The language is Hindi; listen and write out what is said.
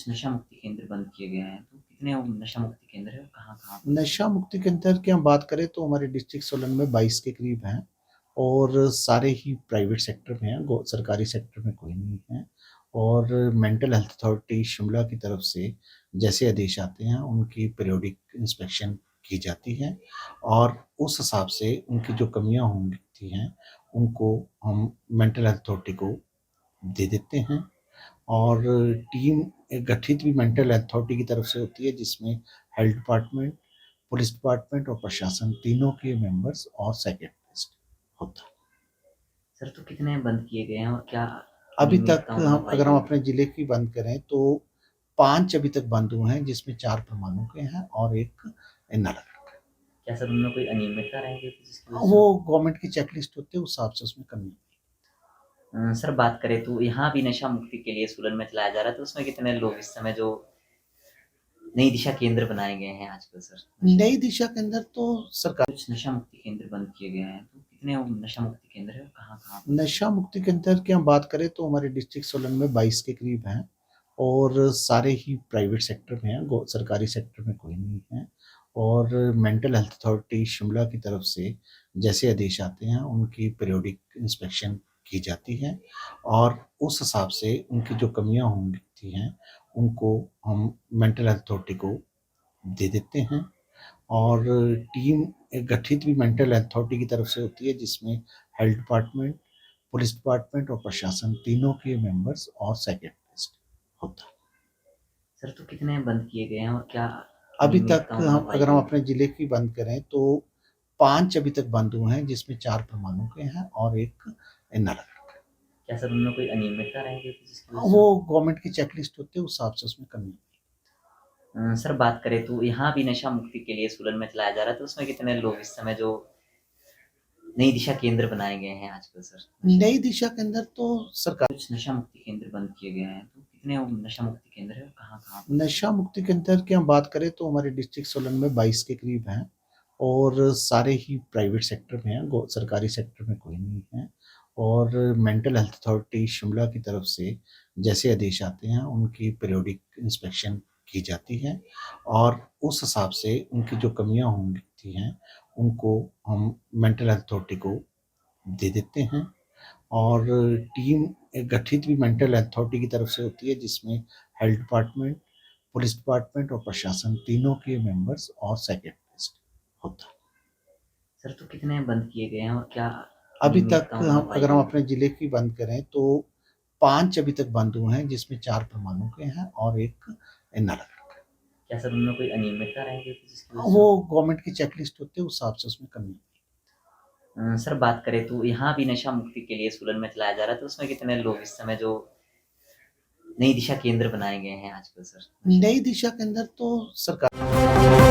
कुछ नशा मुक्ति केंद्र बंद किए गए हैं, तो कितने नशा मुक्ति केंद्र है और कहाँ-कहाँ पर? नशा मुक्ति केंद्र की हम बात करें तो हमारे डिस्ट्रिक्ट सोलन में 22 के करीब हैं और सारे ही प्राइवेट सेक्टर में हैं, सरकारी सेक्टर में कोई नहीं है। और मेंटल हेल्थ अथॉरिटी शिमला की तरफ से जैसे आदेश आते हैं उनकी पीरियोडिक इंस्पेक्शन की जाती है और उस हिसाब से उनकी जो कमियां होती हैं उनको हम मेंटल हेल्थ अथॉरिटी को दे देते हैं। और टीम एक गठित भी मेंटल अथॉरिटी की तरफ से होती है जिसमें हेल्थ डिपार्टमेंट, पुलिस डिपार्टमेंट और प्रशासन तीनों के मेंबर्स और साइकियाट्रिस्ट होता है। सर तो कितने बंद किए गए हैं और क्या अभी तक अनियमितताओं में हम पाई अगर हम गई अपने है? जिले की बात करें तो 5 अभी तक बंद हुए हैं जिसमें 4 परमाणु के हैं और 1 नालागढ़ का। क्या सर उनमें कोई अनियमितता रह गई थी जिसकी वजह वो से? गवर्नमेंट की चेकलिस्ट होती है उस हिसाब से उसमें कमी। सर बात करें तो यहाँ भी नशा मुक्ति के लिए सोलन में चलाया जा रहा है, तो उसमें कितने लोग इस समय जो नई दिशा केंद्र बनाए गए हैं आजकल सर? नई दिशा के अंदर तो सरकार कुछ नशा मुक्ति केंद्र बंद किए गए हैं, तो कितने नशा मुक्ति केंद्र है और कहाँ-कहाँ पर? नशा मुक्ति केंद्र की हम बात करें तो हमारे डिस्ट्रिक्ट सोलन में 22 के करीब हैं और सारे ही प्राइवेट सेक्टर में हैं, सरकारी सेक्टर में कोई नहीं है। और मेंटल हेल्थ अथॉरिटी शिमला की तरफ से जैसे आदेश आते हैं उनकी पीरियोडिक इंस्पेक्शन की जाती है और उस हिसाब से उनकी जो कमियां होती हैं उनको हम मेंटल हेल्थ अथॉरिटी को दे देते हैं। और टीम एक गठित भी मेंटल अथॉरिटी की तरफ से होती है जिसमें हेल्थ डिपार्टमेंट, पुलिस डिपार्टमेंट और प्रशासन तीनों के मेंबर्स और साइकियाट्रिस्ट होता है। सर तो कितने बंद किए गए हैं और क्या अभी तक अनियमितताओं में हम पाई अगर हम गई अपने है? जिले की बात करें तो 5 अभी तक बंद हुए हैं जिसमें 4 परमाणु के हैं और 1 नालागढ़ का। क्या सर उनमें कोई अनियमितता रह गई थी जिसकी वजह वो से? गवर्नमेंट की चेकलिस्ट होती है उस हिसाब से उसमें कमी। सर बात करें तो यहाँ भी नशा मुक्ति के लिए सोलन में चलाया जा रहा है, तो उसमें कितने लोग इस समय जो नई दिशा केंद्र बनाए गए हैं आजकल सर? नई दिशा के अंदर तो सरकार कुछ नशा मुक्ति केंद्र बंद किए गए हैं, तो कितने नशा मुक्ति केंद्र है और कहाँ-कहाँ पर? नशा मुक्ति केंद्र की हम बात करें तो हमारे डिस्ट्रिक्ट सोलन में 22 के करीब हैं और सारे ही प्राइवेट सेक्टर में हैं, सरकारी सेक्टर में कोई नहीं है। और मेंटल हेल्थ अथॉरिटी शिमला की तरफ से जैसे आदेश आते हैं उनकी पीरियोडिक इंस्पेक्शन की जाती है और उस हिसाब से उनकी जो कमियां होती हैं उनको हम मेंटल हेल्थ अथॉरिटी को दे देते हैं। और टीम एक गठित भी मेंटल अथॉरिटी की तरफ से होती है जिसमें हेल्थ डिपार्टमेंट, पुलिस डिपार्टमेंट और प्रशासन तीनों के मेंबर्स और साइकियाट्रिस्ट होता है। सर तो कितने बंद किए गए हैं और क्या अभी तक अनियमितताओं में हम पाई अगर हम गई अपने है? जिले की बात करें तो 5 अभी तक बंद हुए हैं जिसमें 4 परमाणु के हैं और 1 नालागढ़ का। क्या सर उनमें कोई अनियमितता रह गई थी जिसकी वजह वो से? गवर्नमेंट की चेकलिस्ट होती है उस हिसाब से उसमें कमी। सर बात करें तो यहाँ भी नशा मुक्ति के लिए सोलन में चलाया जा रहा है, तो उसमें कितने लोग इस समय जो नई दिशा केंद्र बनाए गए हैं आजकल सर? नई दिशा के अंदर तो सरकार